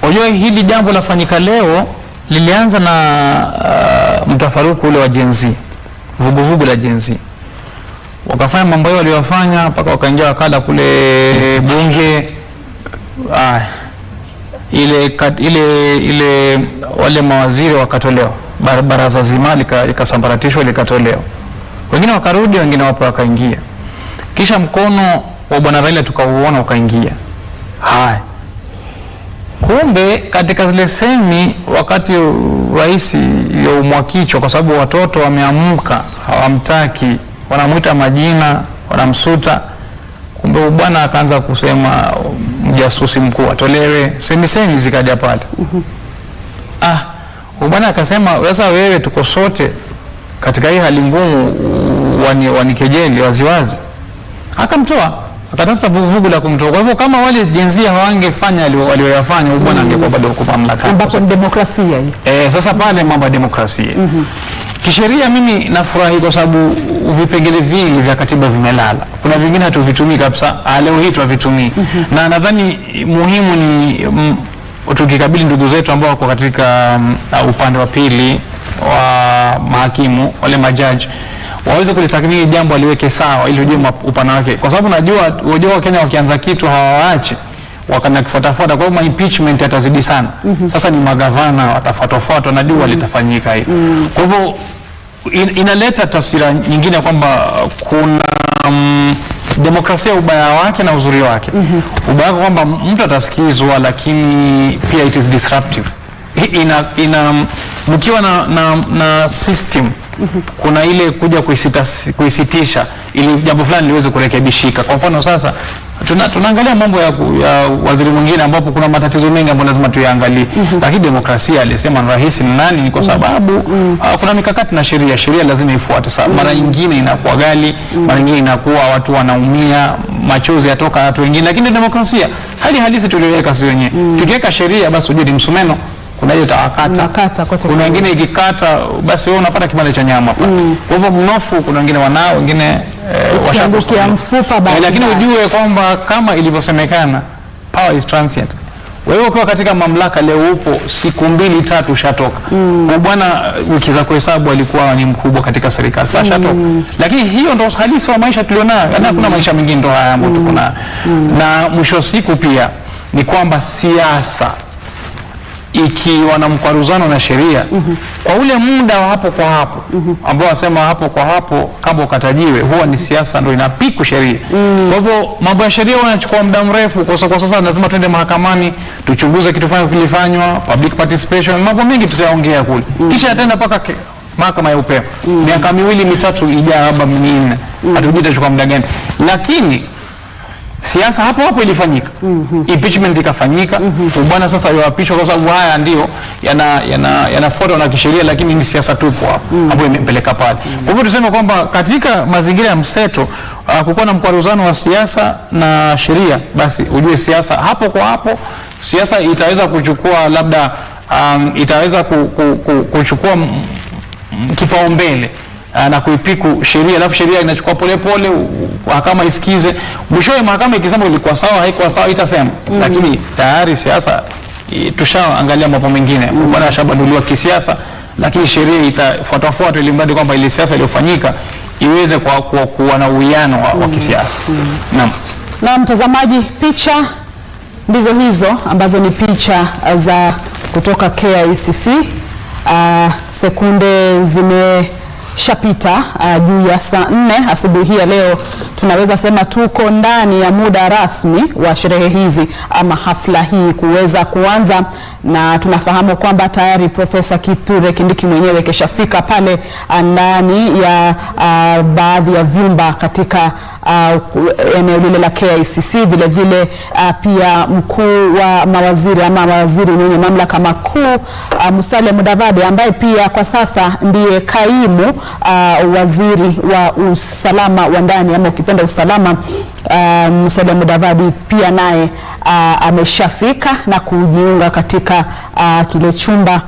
Unajua hili jambo lafanyika leo lilianza na mtafaruku ule wa Gen Z, vuguvugu la Gen Z. Wakafanya mambo yao waliyofanya mpaka wakaingia wakala kule bunge. Ile wale mawaziri wakatolewa, baraza zima likasambaratishwa likatolewa. Wengine wakarudi, wengine wapo wakaingia. Kisha mkono wa Bwana Raila tukauona ukaingia. Kumbe katika zile semi wakati rais yaumwa kichwa kwa sababu watoto wameamka hawamtaki, wanamuita majina, wanamsuta. Kumbe bwana akaanza kusema mjasusi mkuu atolewe, semi zikaja pale. Bwana akasema sasa wewe tuko sote katika hii hali ngumu, wanikejeli waziwazi. Akamtoa, akatafuta vuguvugu la kumtoa. Kwa hivyo kama wale jenzia hawangefanya walioyafanya, bwana angekuwa bado kwa mamlaka. Ambapo ni demokrasia hii. Sasa pale mambo ya demokrasia. Kisheria mimi nafurahi kwa sababu vipengele vingi vya katiba vimelala. Kuna vingine hatuvitumii kabisa, leo hii tuvitumii. Na nadhani muhimu ni tukikabili ndugu zetu ambao wako katika upande wa pili wa mahakimu, wale majaji, waweze kulitathmini jambo aliweke sawa ili ujue upana wake. Kwa sababu unajua Kenya wakianza kitu hawaache, wakana kufuatafuata, kwa hiyo impeachment yatazidi sana. Sasa ni magavana watafuatafuata, najua litafanyika hivi. Kwa hivyo inaleta taswira nyingine kwamba kuna demokrasia ubaya wake na uzuri wake. Ubaya kwamba mtu atasikizwa, lakini pia it is disruptive. Mkiwa na system kuna ile kuja kuisitisha ili jambo fulani liweze kurekebishika. Kwa mfano sasa tunaangalia mambo ya waziri mwingine ambapo kuna matatizo mengi ambayo lazima tuyaangalie. Lakini demokrasia alisema ni rahisi ni nani, ni kwa sababu kuna mikakati na sheria lazima ifuate. Mara nyingine inakuwa gali, mara nyingine inakuwa watu wanaumia, machozi yatoka watu wengine. Lakini demokrasia hali halisi tuliweka sisi wenyewe. Tukiweka sheria basi ujue msumeno kuna hiyo tawakata. Kuna wengine ikikata basi wewe unapata kibale cha nyama hapa. Kwa hivyo mnofu kuna wengine wanao, wengine washakukia mfupa bali. Lakini ujue kwamba kama ilivyosemekana, power is transient. Wewe ukiwa katika mamlaka leo upo siku 2-3 ushatoka. Bwana wiki za kuhesabu alikuwa ni mkubwa katika serikali. Sasa shatoka. Lakini hiyo ndo halisi wa maisha tulionayo. Kuna maisha mengine ndo haya ambayo tuko nayo. Na mwisho siku pia ni kwamba siasa ikiwa na mkwaruzano na sheria kwa ule muda wa hapo kwa hapo ambao wasema hapo kwa hapo kama ukatajiwe, huwa ni siasa ndio inapiku sheria. Kwa hivyo mambo ya sheria yanachukua muda mrefu. Kwa sasa lazima tuende mahakamani tuchunguze kitu fulani kilifanywa, public participation, mambo mengi tutaongea kule, kisha ataenda mpaka mahakama ya upeo. Miaka 2-3 ijayo labda 4, hatujui itachukua muda gani, lakini siasa hapo ilifanyika. Impeachment ikafanyika. Bwana sasa yoapishwa kwa sababu haya ndio yanafuatwa na kisheria, lakini ni siasa tupo hapo ambayo imempeleka pale. Kwa hivyo tuseme kwamba katika mazingira ya mseto kukuwa na mkwaruzano wa siasa na sheria, basi ujue siasa hapo kwa hapo, siasa itaweza kuchukua labda itaweza kuchukua kipaumbele na kuipiku sheria, alafu sheria inachukua polepole, mahakama isikize. Mwishowe mahakama ikisema ilikuwa sawa, haikuwa sawa itasema. Lakini tayari siasa tushaangalia mambo mengine. Bwana shabaduliwa kisiasa, lakini sheria itafuatafuata ili mradi kwamba ile siasa iliyofanyika iweze kuwa na uwiano wa kisiasa. Na mtazamaji, picha ndizo hizo ambazo ni picha za kutoka KICC. Sekunde zimeshapita juu ya saa 4 asubuhi ya leo. Tunaweza sema tuko ndani ya muda rasmi wa sherehe hizi ama hafla hii kuweza kuanza, na tunafahamu kwamba tayari Profesa Kithure Kindiki mwenyewe keshafika pale ndani ya baadhi ya vyumba katika eneo lile la KICC. Vile vile pia mkuu wa mawaziri ama waziri mwenye mamlaka makuu Musalia Mudavadi, ambaye pia kwa sasa ndiye kaimu waziri wa usalama wa ndani ama ukipenda usalama, Musalia Mudavadi pia naye ameshafika na kujiunga katika kile chumba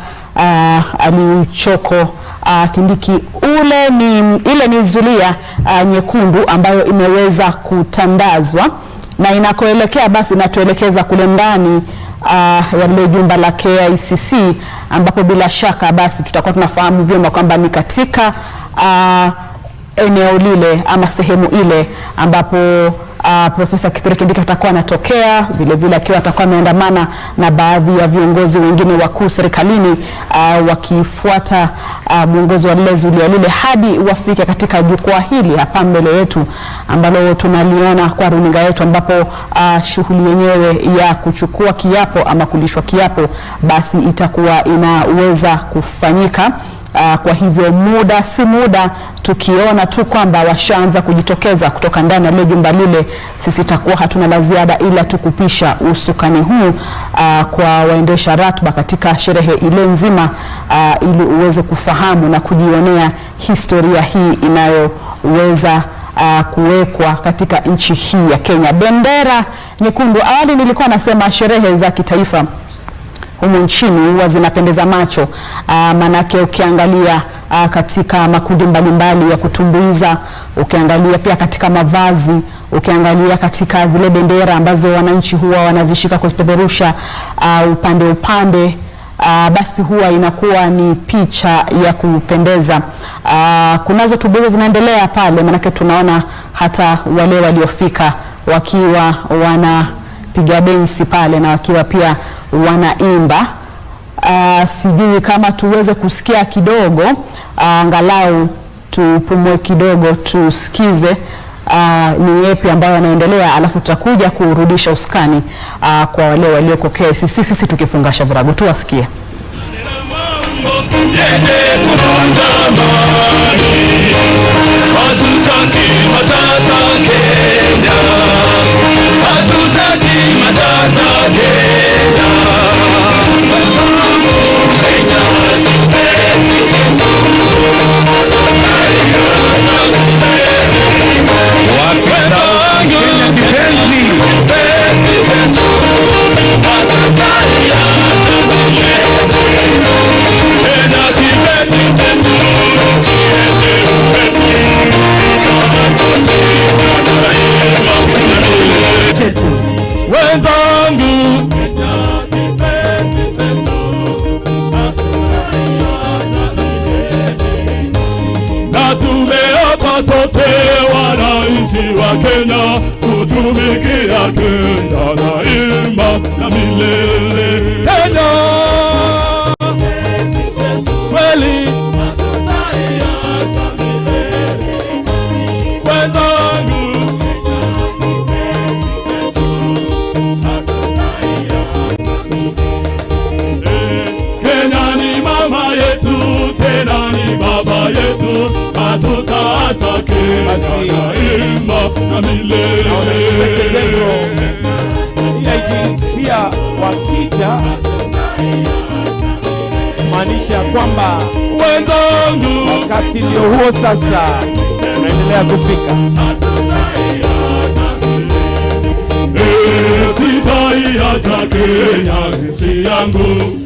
alichoko Kindiki. Ile ni zulia nyekundu ambayo imeweza kutandazwa na inakoelekea basi inatuelekeza kule ndani ya lile jumba la KICC, ambapo bila shaka basi tutakuwa tunafahamu vyema kwamba ni katika eneo lile ama sehemu ile ambapo Profesa Kithure Kindiki atakuwa anatokea, vile vile akiwa atakuwa ameandamana na baadhi ya viongozi wengine wakuu serikalini wakifuata mwongozo wa lile zulia lile hadi wafike katika jukwaa hili hapa mbele yetu ambalo tunaliona kwa runinga yetu, ambapo shughuli yenyewe ya kuchukua kiapo ama kulishwa kiapo basi itakuwa inaweza kufanyika. Kwa hivyo muda si muda tukiona tu kwamba washaanza kujitokeza kutoka ndani ya jumba lile, sisi takuwa hatuna la ziada ila tukupisha usukani huu kwa waendesha ratiba katika sherehe ile nzima, ili uweze kufahamu na kujionea historia hii inayoweza kuwekwa katika nchi hii ya Kenya. Bendera nyekundu. Awali nilikuwa nasema sherehe za kitaifa humu nchini huwa zinapendeza macho, manake ukiangalia katika makundi mbalimbali ya kutumbuiza, ukiangalia pia katika mavazi, ukiangalia katika zile bendera ambazo wananchi huwa wanazishika kuzipeperusha upande, basi huwa inakuwa ni picha ya kupendeza. Kunazo tumbuizo zinaendelea pale, manake tunaona hata wale waliofika wakiwa wanapiga densi pale na wakiwa pia wanaimba. Sijui kama tuweze kusikia kidogo, angalau tupumue kidogo tusikize ni yepi ambayo yanaendelea, alafu tutakuja kurudisha usukani kwa wale walioko KICC, sisi tukifungasha virago tuwasikie. Thank you. sote wananchi wa Kenya kutumikia Kenya daima na milele. Kenya kweli Kenya ni mama yetu, tena ni baba yetu, hatutaacha Kenya daima na milele. Pia wakija maanisha kwamba wenzangu, wakati ndio huo sasa unaendelea kufika. Sitaiacha Kenya nchi yangu.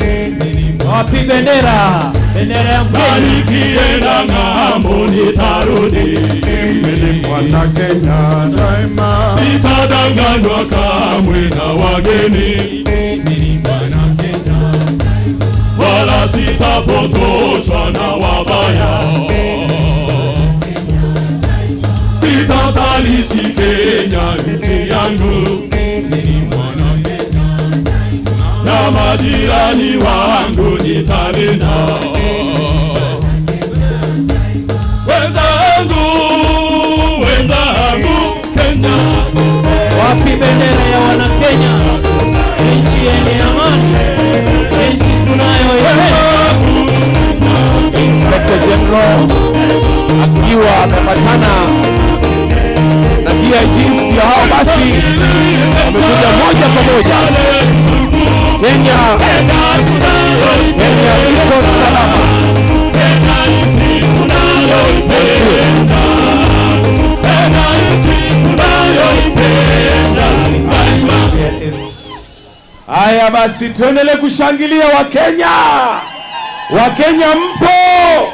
Wapi bendera? Bendera ya Barikiwe na ng'ambo nitarudi. Mimi mwana Kenya daima. Sitadanganywa kamwe na wageni. Mimi mwana Kenya wala sitapotoshwa na wabaya. Sitasaliti Kenya nchi yangu. Mimi mwana Kenya na majirani wangu nitalinda. Wenzangu Kenya. Wapi bendera ya wana Kenya? Nchi yenye amani, nchi tunayoipenda. Inspector General akiwa amepatana na DIGs, ndio hao basi wamekuja moja kwa moja. Kenya iko salama. Haya basi tuendelee kushangilia Wakenya. Wakenya mpo?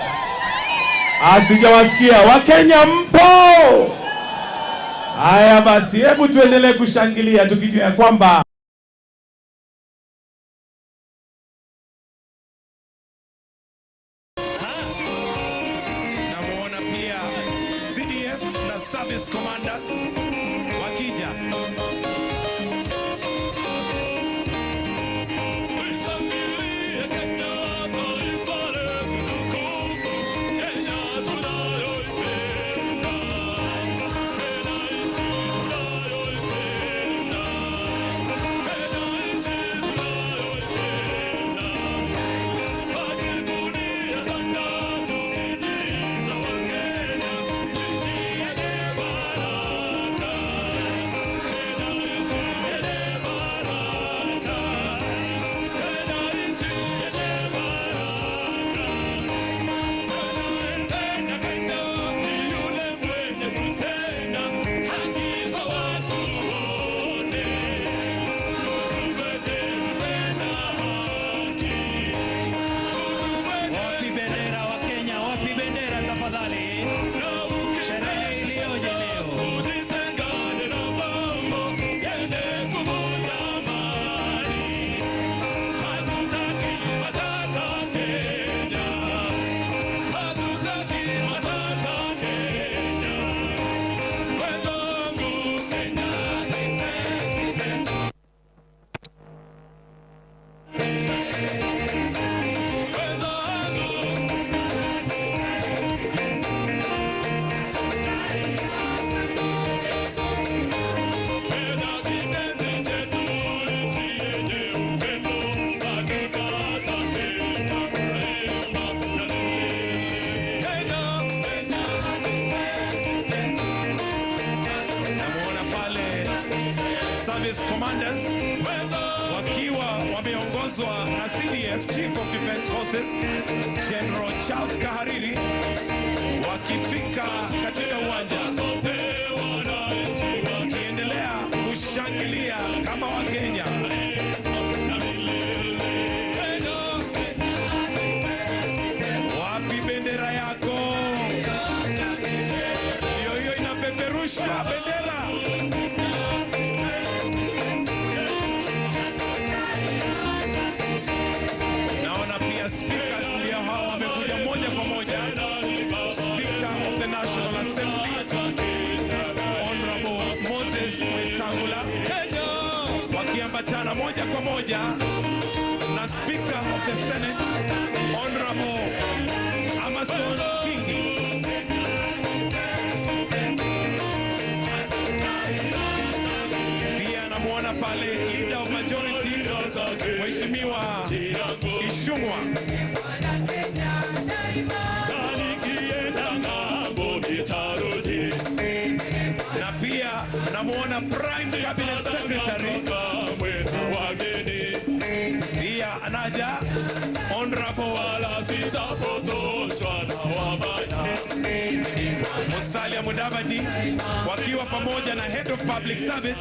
Asijawasikia. Wakenya mpo? Haya basi hebu tuendelee kushangilia tukijua ya kwamba namuona pia CDF na service commanders wakija. Service commanders wakiwa wameongozwa na CDF Chief of Defense Forces General Charles Kahariri wakifika katika uwanja wakiendelea kushangilia kama Wakenya. Wapi bendera yako? Hiyo inapeperusha bendera. Naona pia speaker ndio hao wamekuja moja kwa moja. Speaker of the National Assembly pamoja na Speaker of the Senate Honorable Amason Kingi. Pia namuona pale Leader of Majority Mheshimiwa Ishungwa. Na pia namuona Prime Cabinet Secretary pia anaja Honorable Musalia Mudavadi wakiwa pamoja na Head of Public Service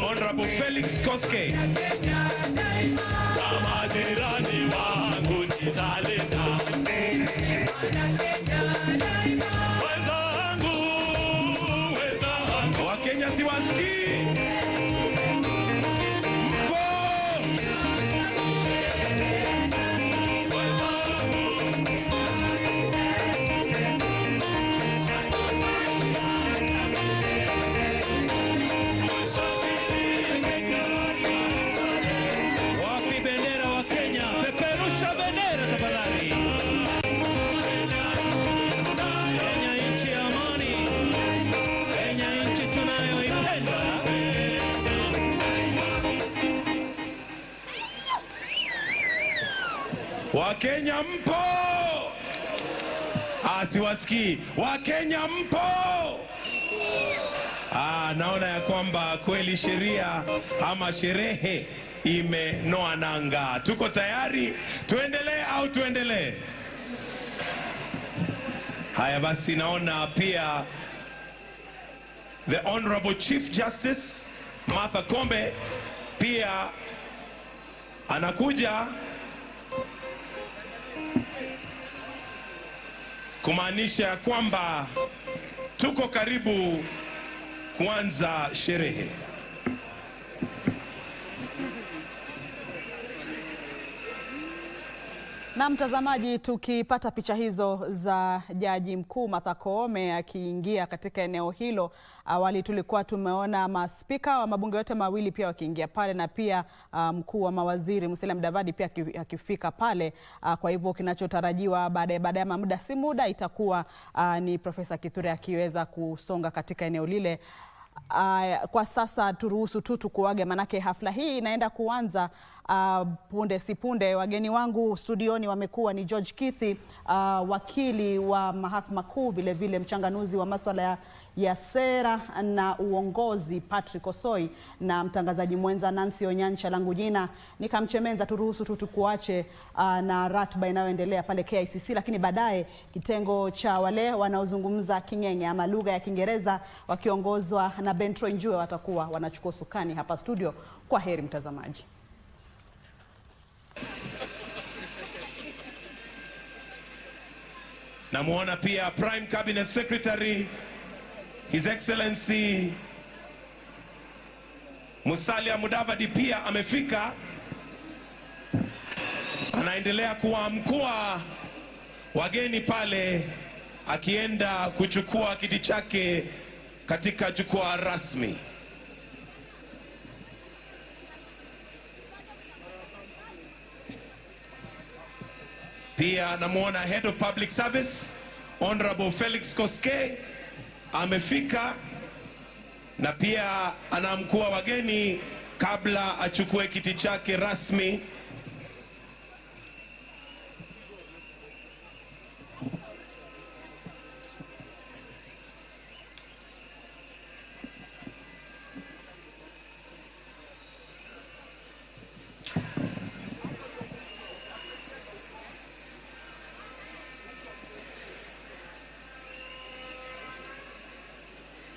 Honorable Felix Koske. Wakenya siwasikii. Wapi bendera wa Kenya? Peperusha bendera tafadhali. Kenya nchi ya amani. Kenya nchi tunayoipenda. Wakenya mpo? Siwasikii. Wakenya mpo? Naona ya kwamba kweli sheria ama sherehe imenoa nanga. Tuko tayari? Tuendelee au tuendelee? Haya basi, naona pia the Honorable Chief Justice Martha Koome pia anakuja kumaanisha kwamba tuko karibu kuanza sherehe. Na mtazamaji, tukipata picha hizo za Jaji Mkuu Martha Koome akiingia katika eneo hilo, awali tulikuwa tumeona maspika wa mabunge yote mawili pia wakiingia pale, na pia mkuu wa mawaziri Musalia Mudavadi pia akifika pale. Kwa hivyo kinachotarajiwa baadaye muda si muda itakuwa ni Profesa Kithure akiweza kusonga katika eneo lile. Kwa sasa turuhusu tu tukuage, manake hafla hii inaenda kuanza punde si punde. Wageni wangu studioni wamekuwa ni George Kithure, wakili wa mahakama kuu, vile vile mchanganuzi wa masuala ya sera na uongozi Patrick Osoi, na mtangazaji mwenza Nancy Onyancha. Langu jina ni Kamchemenza. Turuhusu tu tukuache na ratiba inayoendelea pale KICC, lakini baadaye kitengo cha wale wanaozungumza King'eng'e ama lugha ya Kiingereza wakiongozwa na Bentro Njue watakuwa wanachukua sukani hapa studio. Kwa heri mtazamaji. Namuona pia Prime Cabinet Secretary His Excellency Musalia Mudavadi pia amefika. Anaendelea kuwaamkua wageni pale akienda kuchukua kiti chake katika jukwaa rasmi. Pia namuona Head of Public Service Honorable Felix Koske amefika, na pia anaamkua wageni kabla achukue kiti chake rasmi.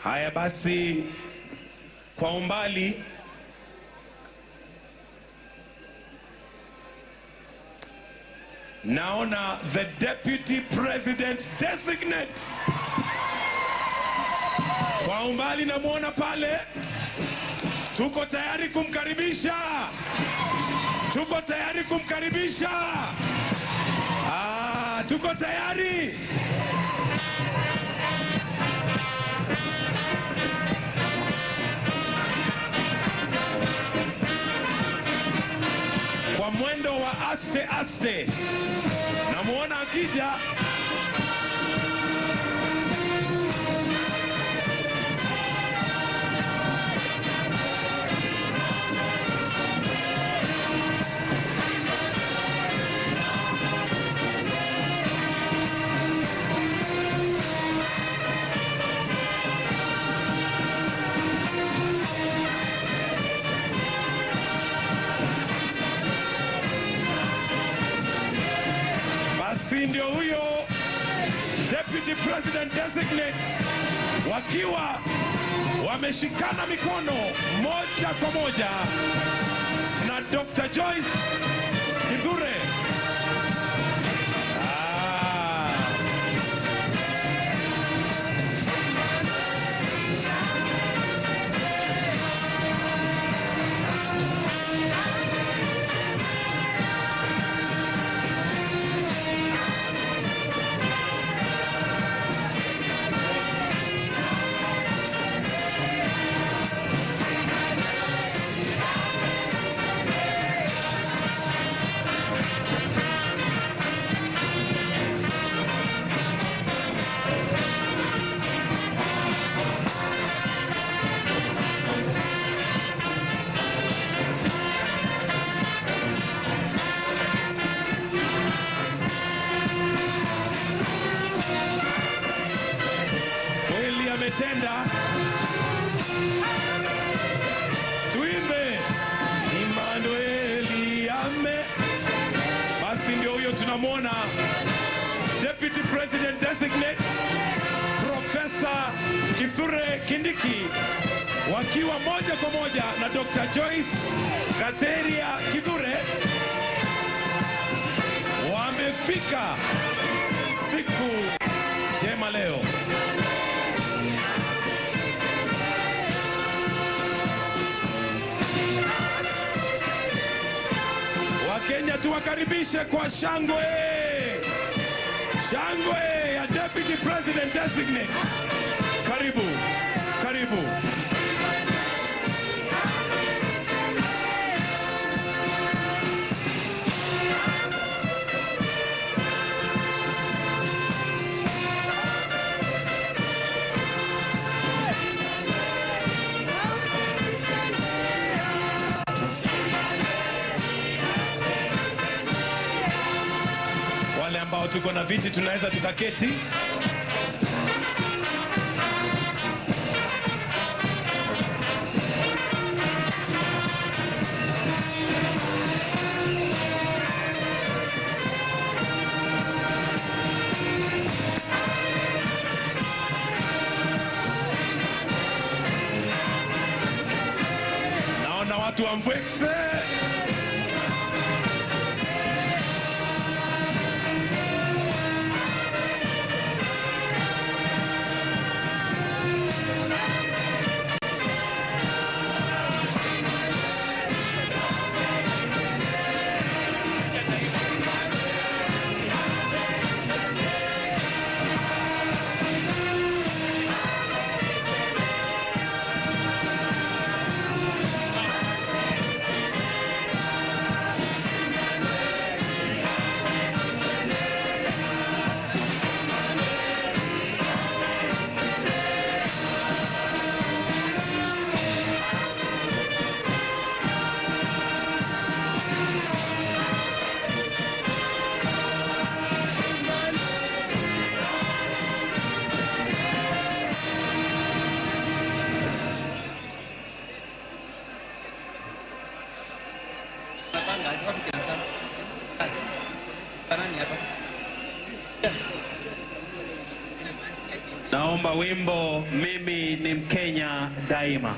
Haya basi, kwa umbali naona the Deputy President Designate. Kwa umbali namuona pale. Tuko tayari kumkaribisha. Tuko tayari kumkaribisha. Tuko tayari. kwa mwendo wa aste aste. Namuona akija. Ndio huyo Deputy President Designate wakiwa wameshikana mikono moja kwa moja na Dr. Joyce Kithure. Tenda tuimbe Emmanuel ame. Basi ndio huyo tunamwona Deputy President Designate Professor Kithure Kindiki wakiwa moja kwa moja na Dr. Joyce Kithure wamefika siku njema leo. Kenya tuwakaribishe kwa shangwe. Shangwe ya Deputy President Designate. Karibu. Karibu. Ambao tuko na viti tunaweza tukaketi. Naona watu wa Mbwekse. Naomba wimbo Mimi ni Mkenya Daima.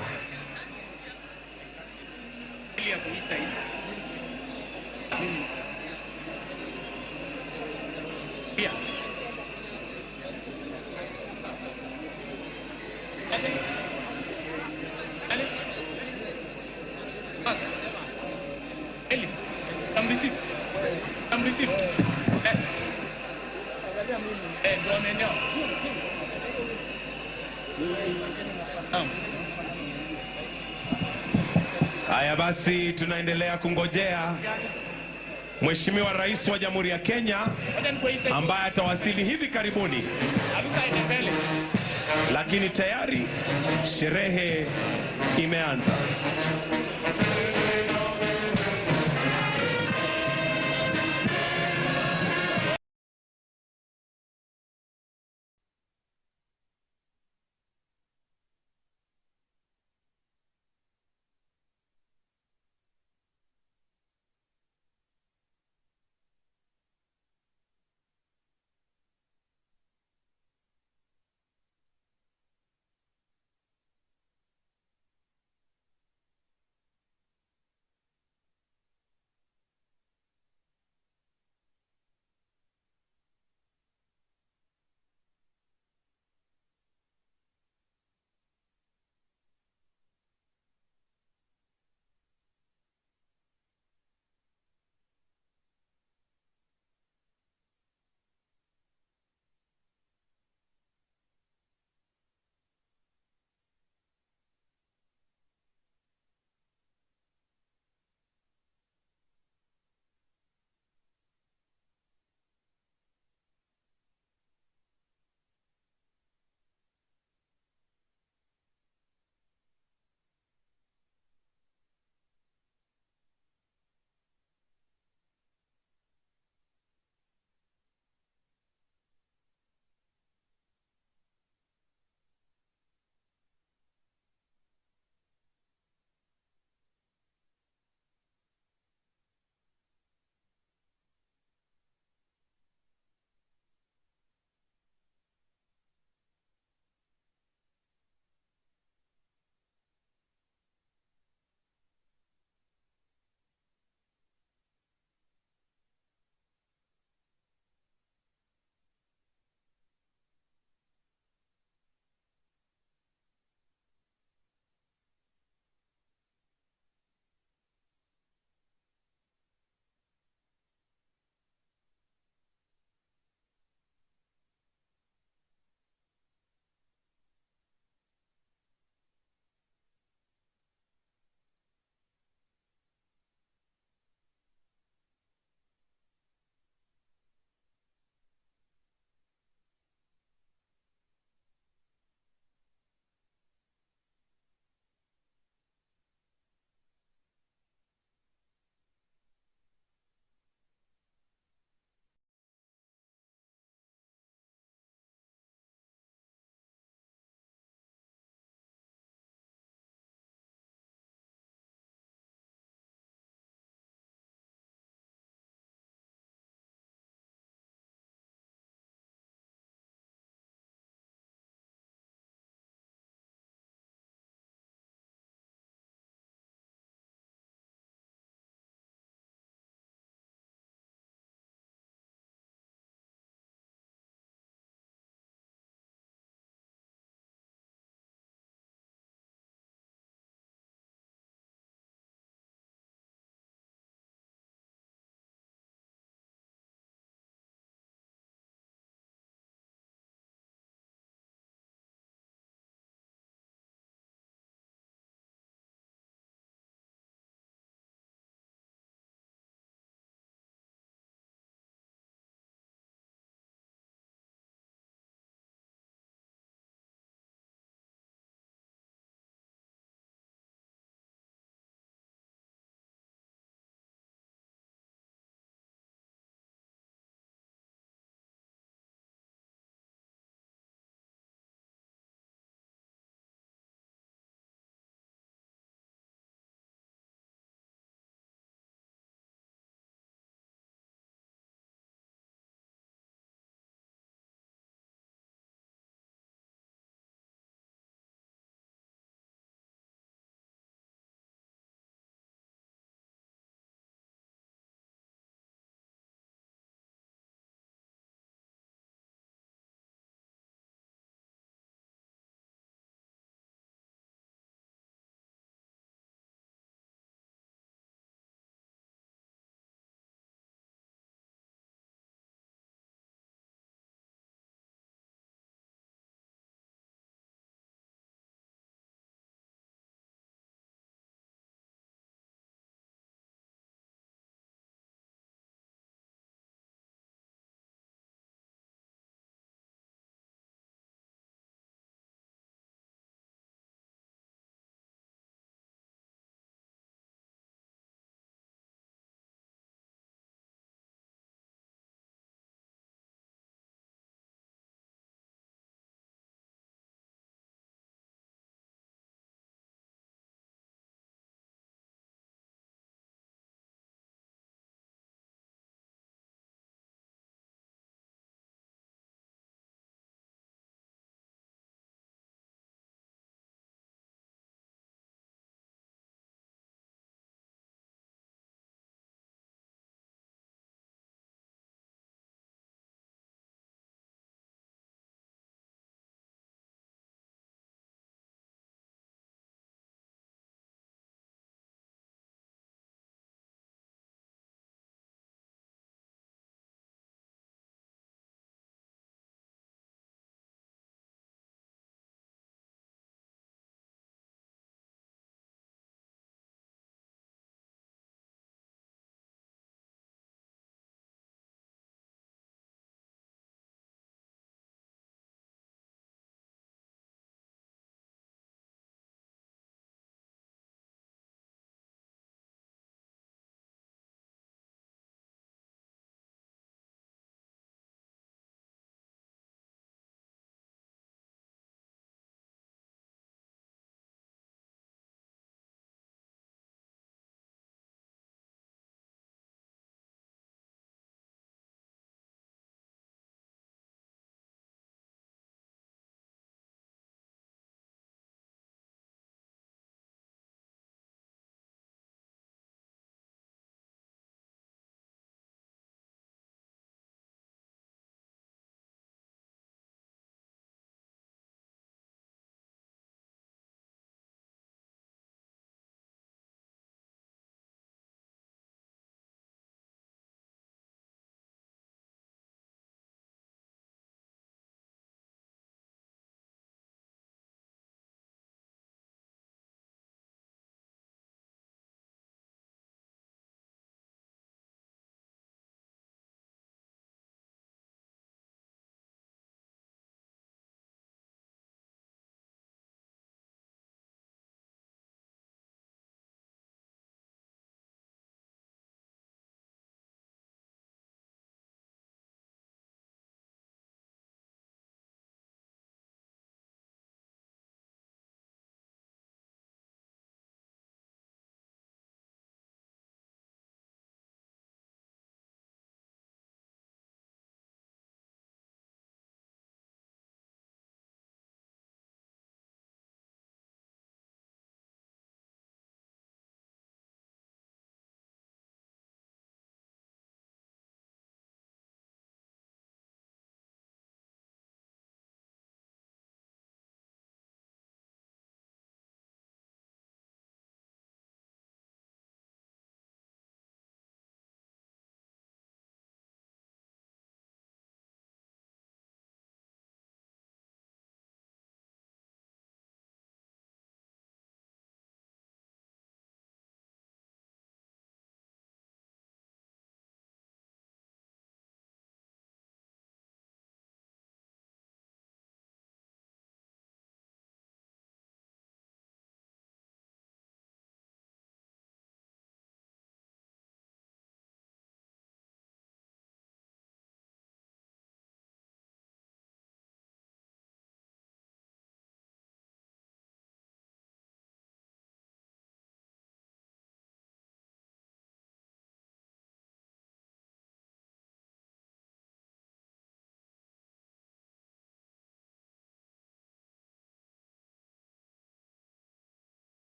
Haya basi, tunaendelea kungojea Mheshimiwa Rais wa Jamhuri ya Kenya ambaye atawasili hivi karibuni, lakini tayari sherehe imeanza.